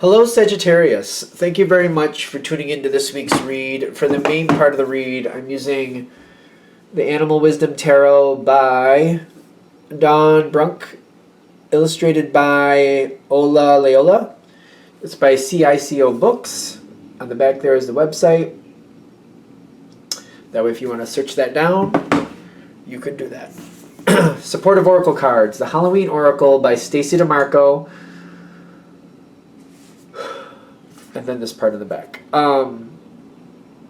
Hello, Sagittarius. Thank you very much for tuning into this week's read. For the main part of the read, I'm using the Animal Wisdom Tarot by Dawn Brunk, illustrated by Ola Leola. It's by CICO Books. On the back there is the website. That way, if you want to search that down, you can do that. Supportive Oracle cards. The Halloween Oracle by Stacy DeMarco. And then this part of the back.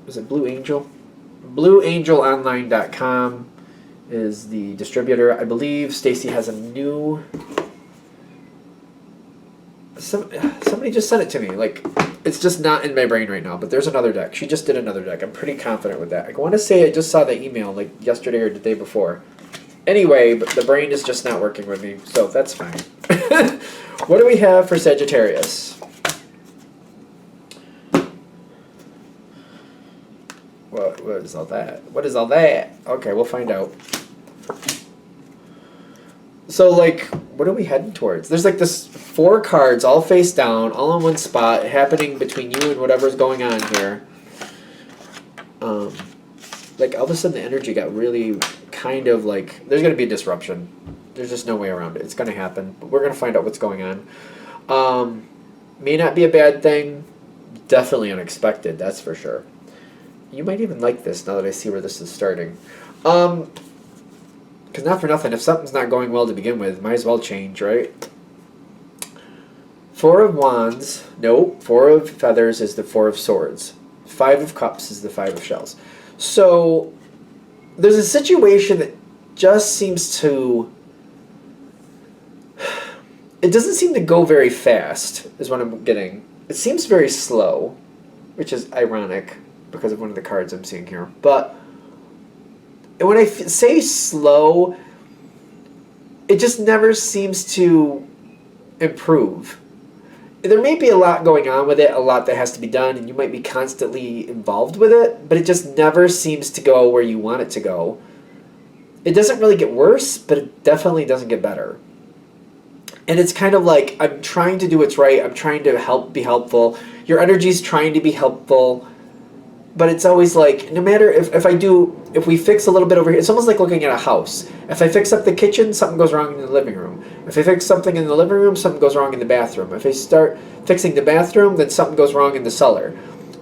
Is it Blue Angel? BlueAngelOnline.com is the distributor. I believe Stacy has a new... Somebody just sent it to me. Like, it's just not in my brain right now, but there's another deck. She just did another deck. I'm pretty confident with that. I want to say I just saw the email like yesterday or the day before. Anyway, but the brain is just not working with me, so that's fine. What do we have for Sagittarius? What is all that? What is all that? Okay, we'll find out. So, like, what are we heading towards? There's, like, this 4 cards all face down, all in one spot, happening between you and whatever's going on here. Like, all of a sudden the energy got really kind of, like, there's going to be a disruption. There's just no way around it. It's going to happen. But we're going to find out what's going on. May not be a bad thing. Definitely unexpected, that's for sure. You might even like this now that I see where this is starting. Because not for nothing, if something's not going well to begin with, might as well change, right? 4 of Wands. No, 4 of Feathers is the 4 of Swords. 5 of Cups is the 5 of Shells. So, there's a situation that just seems to... It doesn't seem to go very fast, is what I'm getting. It seems very slow, which is ironic, because of one of the cards I'm seeing here. But when I say slow, it just never seems to improve. There may be a lot going on with it, a lot that has to be done, and you might be constantly involved with it, but it just never seems to go where you want it to go. It doesn't really get worse, but it definitely doesn't get better. And it's kind of like, I'm trying to do what's right, I'm trying to be helpful, your energy's trying to be helpful, but it's always like, no matter if we fix a little bit over here, it's almost like looking at a house. If I fix up the kitchen, something goes wrong in the living room. If I fix something in the living room, something goes wrong in the bathroom. If I start fixing the bathroom, then something goes wrong in the cellar.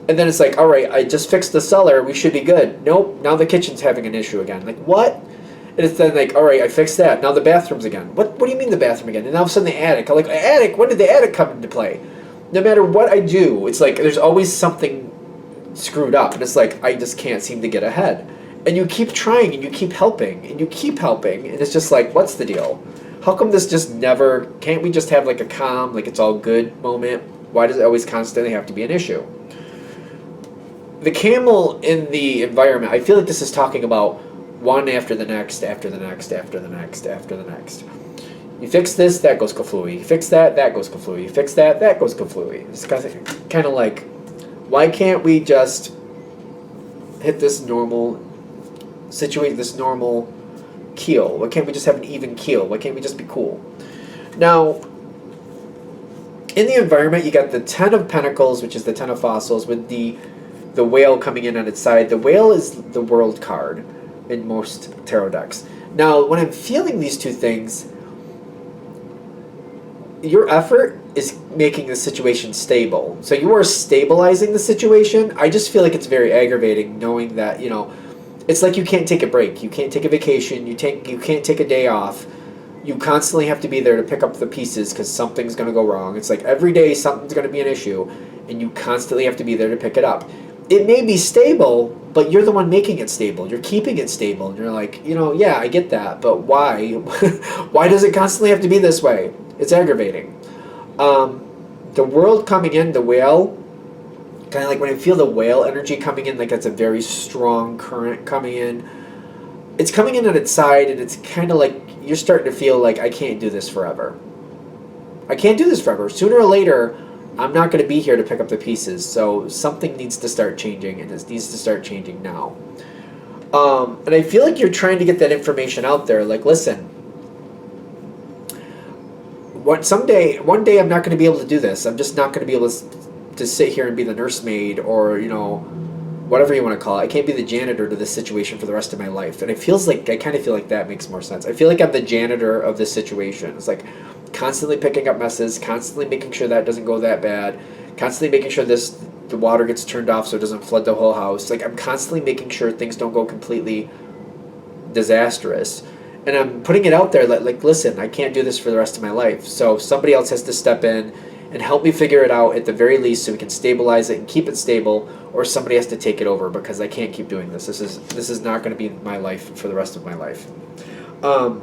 And then it's like, all right, I just fixed the cellar, we should be good. Nope, now the kitchen's having an issue again. Like, what? And it's then like, all right, I fixed that. Now the bathroom's again. What do you mean the bathroom again? And all of a sudden the attic. I'm like, attic? When did the attic come into play? No matter what I do, it's like there's always something screwed up, and it's like I just can't seem to get ahead. And you keep trying, and you keep helping, and you keep helping, and it's just like, what's the deal? How come this just never... Can't we just have like a calm, like it's all good moment? Why does it always constantly have to be an issue? The camel in the environment, I feel like this is talking about one after the next, after the next, after the next, after the next. You fix this, that goes kaflooey. You fix that, that goes kaflooey. You fix that, that goes kaflooey. It's kind of like, why can't we just hit this normal situation, this normal keel? Why can't we just have an even keel? Why can't we just be cool? Now, in the environment, you got the 10 of Pentacles, which is the 10 of Fossils, with the whale coming in on its side. The whale is the world card in most tarot decks. Now, when I'm feeling these two things, your effort is making the situation stable. So you are stabilizing the situation. I just feel like it's very aggravating knowing that, you know, it's like you can't take a break. You can't take a vacation. You can't take a day off. You constantly have to be there to pick up the pieces because something's going to go wrong. It's like every day something's going to be an issue, and you constantly have to be there to pick it up. It may be stable, but you're the one making it stable. You're keeping it stable. And you're like, you know, yeah, I get that, but why? Why does it constantly have to be this way? It's aggravating. The world coming in, the whale, kind of like when I feel the whale energy coming in, like that's a very strong current coming in. It's coming in on its side, and it's kind of like you're starting to feel like I can't do this forever. I can't do this forever. Sooner or later, I'm not going to be here to pick up the pieces, so something needs to start changing, and it needs to start changing now. And I feel like you're trying to get that information out there, like, listen, one day I'm not going to be able to do this. I'm just not going to be able to sit here and be the nursemaid or, whatever you want to call it. I can't be the janitor to this situation for the rest of my life. And I kind of feel like that makes more sense. I feel like I'm the janitor of this situation. It's like constantly picking up messes, constantly making sure that doesn't go that bad, constantly making sure the water gets turned off so it doesn't flood the whole house. Like, I'm constantly making sure things don't go completely disastrous. And I'm putting it out there that, like, listen, I can't do this for the rest of my life. So somebody else has to step in and help me figure it out at the very least so we can stabilize it and keep it stable, or somebody has to take it over because I can't keep doing this. This is not going to be my life for the rest of my life. Now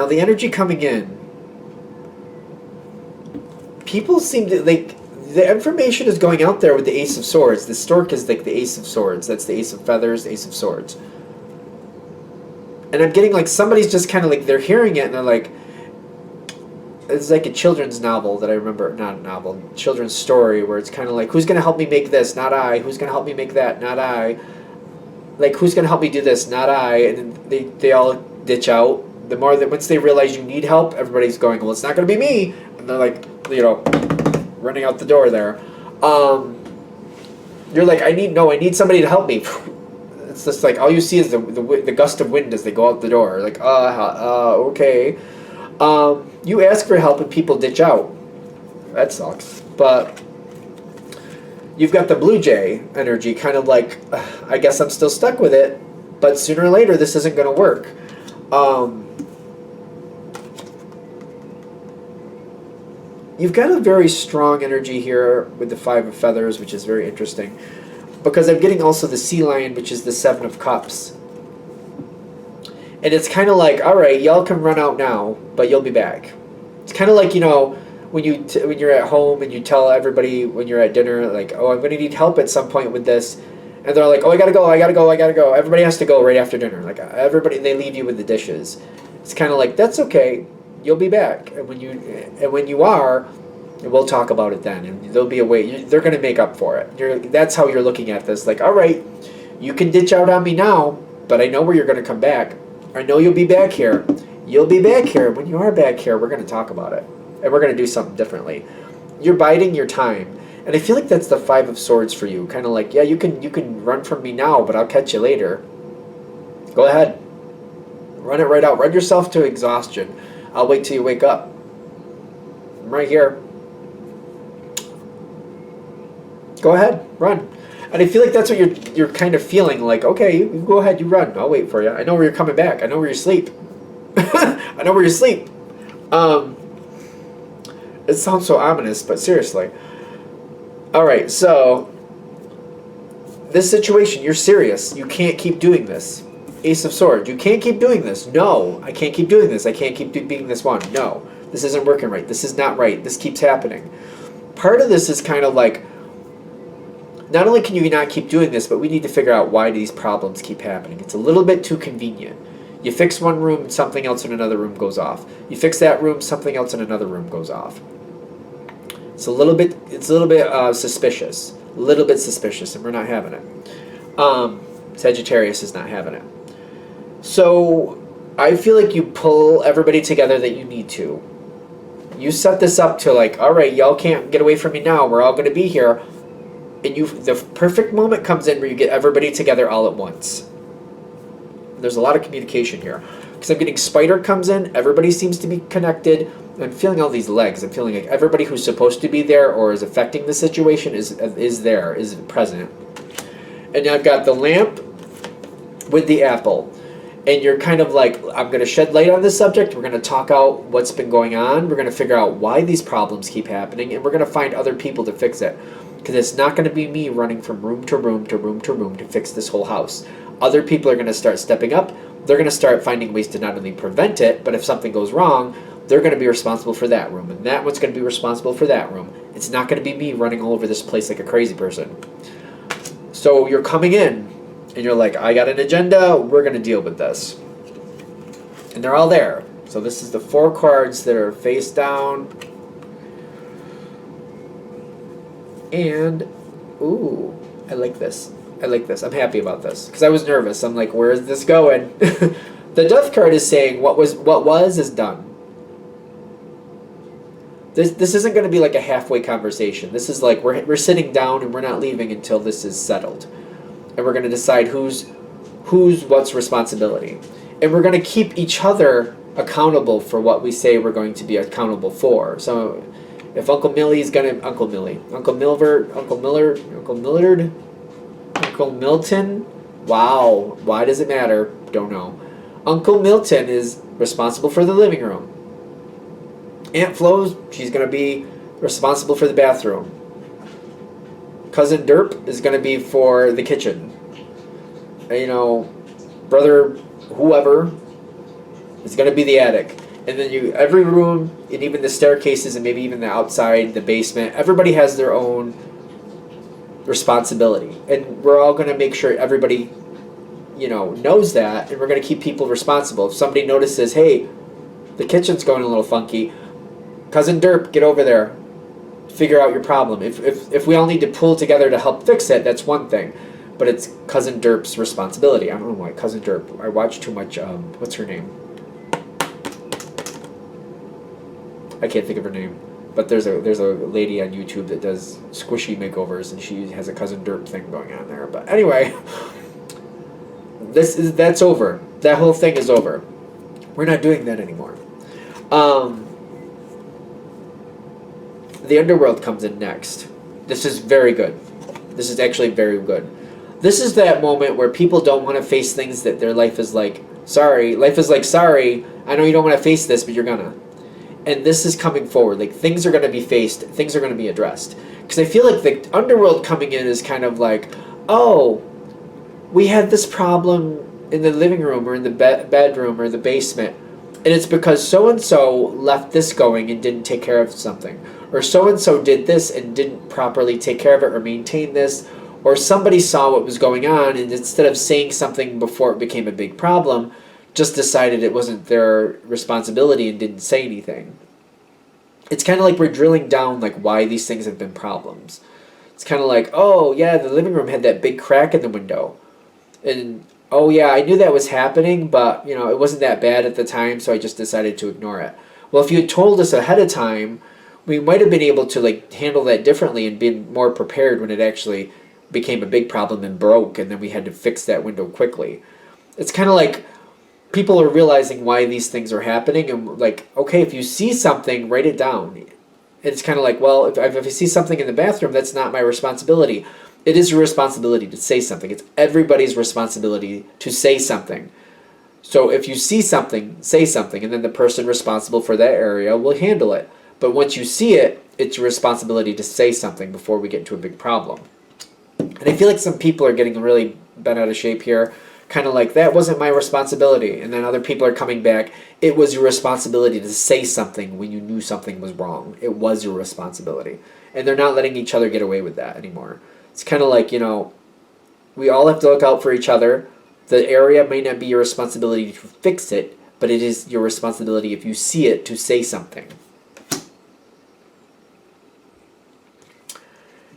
the energy coming in, people seem to, like, the information is going out there with the Ace of Swords. The stork is like the Ace of Swords. That's the Ace of Feathers, the Ace of Swords. And I'm getting like somebody's just kind of like, they're hearing it and they're like, it's like a children's novel that I remember, not a novel, children's story where it's kind of like, who's going to help me make this? Not I. Who's going to help me make that? Not I. Like, who's going to help me do this? Not I. And then they all ditch out. The more that once they realize you need help, everybody's going, well, it's not going to be me. And they're like, running out the door there. You're like, I need somebody to help me. It's just like, all you see is the gust of wind as they go out the door. Like, okay. You ask for help and people ditch out. That sucks. But you've got the Blue Jay energy, kind of like, I guess I'm still stuck with it, but sooner or later this isn't going to work. You've got a very strong energy here with the Five of Feathers, which is very interesting. Because I'm getting also the Sea Lion, which is the Seven of Cups. And it's kind of like, all right, y'all can run out now, but you'll be back. It's kind of like, when you're at home and you tell everybody when you're at dinner, like, oh, I'm going to need help at some point with this. And they're like, oh, I got to go. Everybody has to go right after dinner. Like, they leave you with the dishes. It's kind of like, that's okay. You'll be back. And when you are, we'll talk about it then. And there'll be a way. They're going to make up for it. That's how you're looking at this. Like, all right, you can ditch out on me now, but I know where you're going to come back. I know you'll be back here. You'll be back here. When you are back here, we're going to talk about it. And we're going to do something differently. You're biding your time. And I feel like that's the Five of Swords for you. Kind of like, yeah, you can run from me now, but I'll catch you later. Go ahead. Run it right out. Run yourself to exhaustion. I'll wait till you wake up. I'm right here. Go ahead. Run. And I feel like that's what you're kind of feeling. Like, okay, you go ahead. You run. I'll wait for you. I know where you're coming back. I know where you sleep. I know where you sleep. It sounds so ominous, but seriously. Alright, so this situation, you're serious. You can't keep doing this. Ace of Swords, you can't keep doing this. No, I can't keep doing this. I can't keep being this one. No, this isn't working right. This is not right. This keeps happening. Part of this is kind of like, not only can you not keep doing this, but we need to figure out why these problems keep happening. It's a little bit too convenient. You fix one room, something else in another room goes off. You fix that room, something else in another room goes off. It's a little bit suspicious. A little bit suspicious, and we're not having it. Sagittarius is not having it. So I feel like you pull everybody together that you need to. You set this up to like, all right, y'all can't get away from me now. We're all going to be here. And the perfect moment comes in where you get everybody together all at once. There's a lot of communication here. Because I'm getting Spider comes in. Everybody seems to be connected. I'm feeling all these legs. I'm feeling like everybody who's supposed to be there or is affecting the situation is present. And I've got the lamp with the apple. And you're kind of like, I'm going to shed light on this subject. We're going to talk out what's been going on. We're going to figure out why these problems keep happening. And we're going to find other people to fix it. Because it's not going to be me running from room to room to room to room to fix this whole house. Other people are going to start stepping up. They're going to start finding ways to not only prevent it, but if something goes wrong, they're going to be responsible for that room. And that one's going to be responsible for that room. It's not going to be me running all over this place like a crazy person. So you're coming in, and you're like, I got an agenda. We're going to deal with this. And they're all there. So this is the 4 cards that are face down. And, ooh, I like this. I like this. I'm happy about this. Because I was nervous. I'm like, where is this going? The Death card is saying what was is done. This isn't going to be like a halfway conversation. This is like we're sitting down and we're not leaving until this is settled, and we're going to decide who's what's responsibility, and we're going to keep each other accountable for what we say we're going to be accountable for. So, if Uncle Millie's going to Uncle Millard, Uncle Milton. Wow, why does it matter? Don't know. Uncle Milton is responsible for the living room. Aunt Flo, she's going to be responsible for the bathroom. Cousin Derp is going to be for the kitchen. You know, brother whoever is going to be the attic. And then every room, and even the staircases, and maybe even the outside, the basement, everybody has their own responsibility. And we're all going to make sure everybody, knows that, and we're going to keep people responsible. If somebody notices, hey, the kitchen's going a little funky, Cousin Derp, get over there. Figure out your problem. If we all need to pull together to help fix it, that's one thing. But it's Cousin Derp's responsibility. I don't know why. Cousin Derp. I watch too much, what's her name? I can't think of her name. But there's a lady on YouTube that does squishy makeovers, and she has a Cousin Derp thing going on there. But anyway, that's over. That whole thing is over. We're not doing that anymore. The underworld comes in next. This is very good. This is actually very good. This is that moment where people don't want to face things that their life is like, sorry. Life is like, sorry, I know you don't want to face this, but you're gonna. And this is coming forward. Like, things are going to be faced. Things are going to be addressed. Because I feel like the underworld coming in is kind of like, oh, we had this problem in the living room or in the bedroom or the basement. And it's because so-and-so left this going and didn't take care of something. Or so-and-so did this and didn't properly take care of it or maintain this. Or somebody saw what was going on and instead of saying something before it became a big problem, just decided it wasn't their responsibility and didn't say anything. It's kind of like we're drilling down like why these things have been problems. It's kind of like, oh yeah, the living room had that big crack in the window. And oh yeah, I knew that was happening, but it wasn't that bad at the time, so I just decided to ignore it. Well, if you had told us ahead of time, we might have been able to like handle that differently and been more prepared when it actually became a big problem and broke, and then we had to fix that window quickly. It's kind of like people are realizing why these things are happening, and like, okay, if you see something, write it down. And it's kind of like, well, if I see something in the bathroom, that's not my responsibility. It is your responsibility to say something. It's everybody's responsibility to say something. So if you see something, say something, and then the person responsible for that area will handle it. But once you see it, it's your responsibility to say something before we get into a big problem. And I feel like some people are getting really bent out of shape here. Kind of like, that wasn't my responsibility. And then other people are coming back, it was your responsibility to say something when you knew something was wrong. It was your responsibility. And they're not letting each other get away with that anymore. It's kind of like, we all have to look out for each other. The area may not be your responsibility to fix it, but it is your responsibility, if you see it, to say something.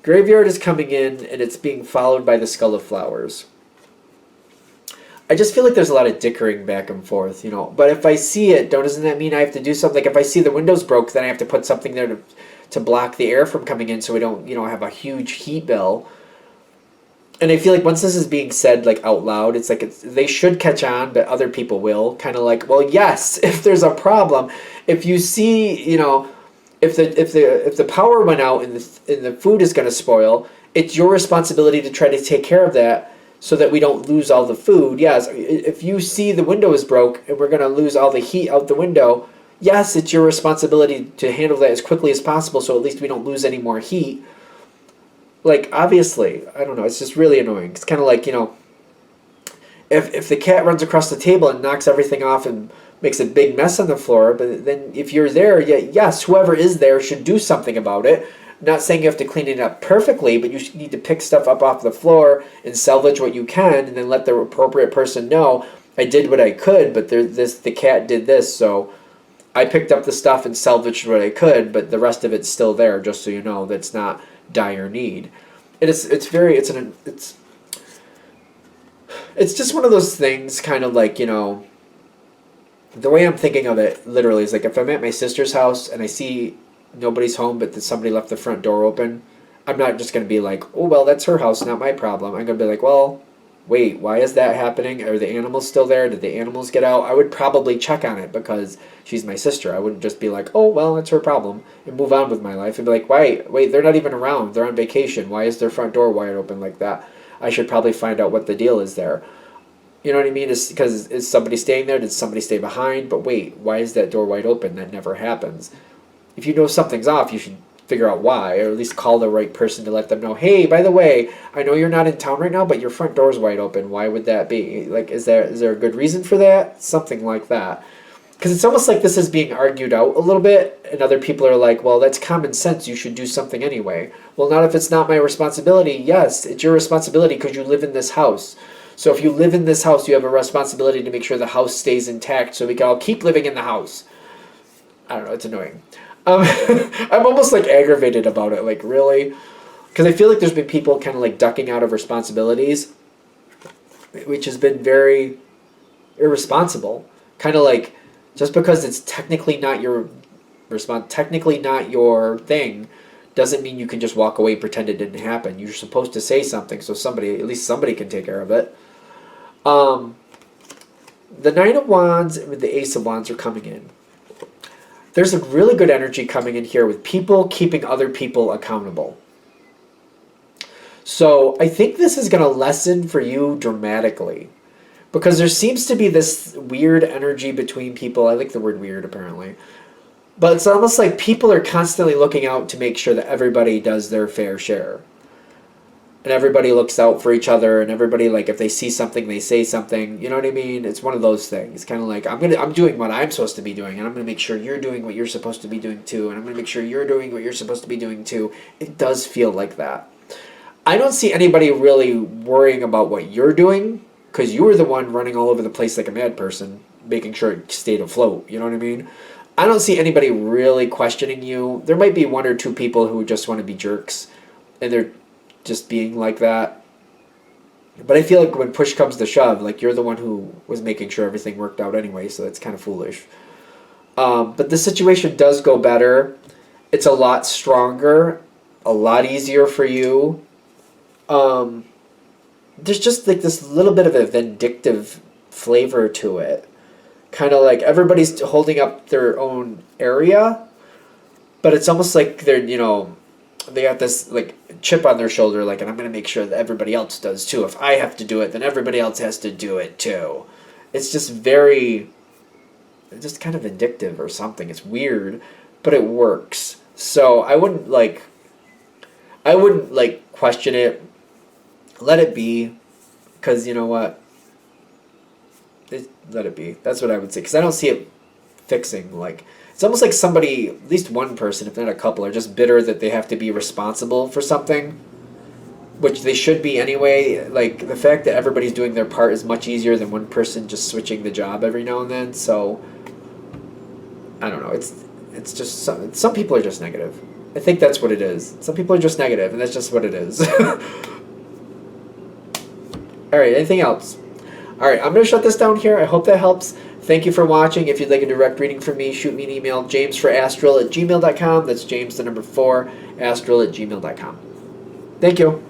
Graveyard is coming in, and it's being followed by the Skull of Flowers. I just feel like there's a lot of dickering back and forth, But if I see it, doesn't that mean I have to do something? Like if I see the windows broke, then I have to put something there to block the air from coming in so we don't, have a huge heat bill. And I feel like once this is being said like out loud, it's like they should catch on, but other people will. Kind of like, well, yes, if there's a problem, if you see, if the power went out and the food is going to spoil, it's your responsibility to try to take care of that so that we don't lose all the food. Yes, if you see the window is broke and we're going to lose all the heat out the window, yes, it's your responsibility to handle that as quickly as possible so at least we don't lose any more heat. Like, obviously, I don't know, it's just really annoying. It's kind of like, if the cat runs across the table and knocks everything off and makes a big mess on the floor, but then if you're there, yes, whoever is there should do something about it. Not saying you have to clean it up perfectly, but you need to pick stuff up off the floor and salvage what you can, and then let the appropriate person know, I did what I could, but the cat did this, so I picked up the stuff and salvaged what I could, but the rest of it's still there, just so you know that's not dire need. And it's just one of those things, kind of like, the way I'm thinking of it literally is like if I'm at my sister's house and I see nobody's home but that somebody left the front door open, I'm not just going to be like, oh, well, that's her house, not my problem. I'm going to be like, well, wait, why is that happening? Are the animals still there? Did the animals get out? I would probably check on it because she's my sister. I wouldn't just be like, oh, well, it's her problem and move on with my life and be like, wait, they're not even around. They're on vacation. Why is their front door wide open like that? I should probably find out what the deal is there. You know what I mean? Is somebody staying there? Did somebody stay behind? But wait, why is that door wide open? That never happens. If you know something's off, you should figure out why, or at least call the right person to let them know, hey, by the way, I know you're not in town right now, but your front door's wide open. Why would that be? Like, is there a good reason for that? Something like that. Because it's almost like this is being argued out a little bit, and other people are like, well, that's common sense. You should do something anyway. Well, not if it's not my responsibility. Yes, it's your responsibility because you live in this house. So if you live in this house, you have a responsibility to make sure the house stays intact so we can all keep living in the house. I don't know, it's annoying. I'm almost like aggravated about it, like really, because I feel like there's been people kind of like ducking out of responsibilities, which has been very irresponsible. Kind of like just because it's technically not your technically not your thing, doesn't mean you can just walk away and pretend it didn't happen. You're supposed to say something so at least somebody can take care of it. The Nine of Wands and the Ace of Wands are coming in. There's a really good energy coming in here with people keeping other people accountable. So I think this is going to lessen for you dramatically because there seems to be this weird energy between people. I like the word weird apparently. But it's almost like people are constantly looking out to make sure that everybody does their fair share. And everybody looks out for each other, and everybody, like, if they see something, they say something. You know what I mean? It's one of those things. Kind of like, I'm doing what I'm supposed to be doing, and I'm going to make sure you're doing what you're supposed to be doing too, and I'm going to make sure you're doing what you're supposed to be doing too. It does feel like that. I don't see anybody really worrying about what you're doing, because you were the one running all over the place like a mad person, making sure it stayed afloat. You know what I mean? I don't see anybody really questioning you. There might be one or two people who just want to be jerks, and they're just being like that. But I feel like when push comes to shove, like you're the one who was making sure everything worked out anyway, so that's kind of foolish. But the situation does go better. It's a lot stronger, a lot easier for you. There's just like this little bit of a vindictive flavor to it. Kind of like everybody's holding up their own area, but it's almost like they're, they got this like chip on their shoulder, like, and I'm going to make sure that everybody else does too. If I have to do it, then everybody else has to do it too. It's just just kind of vindictive or something. It's weird, but it works. So I wouldn't question it. Let it be, because you know what? Let it be. That's what I would say, because I don't see it fixing. Like, it's almost like somebody, at least one person, if not a couple, are just bitter that they have to be responsible for something, which they should be anyway. Like, the fact that everybody's doing their part is much easier than one person just switching the job every now and then. So, I don't know. It's just some people are just negative. I think that's what it is. Some people are just negative, and that's just what it is. All right, anything else? All right, I'm going to shut this down here. I hope that helps. Thank you for watching. If you'd like a direct reading from me, shoot me an email, jamesforastral@gmail.com. That's James, the number 4, astral@gmail.com. Thank you.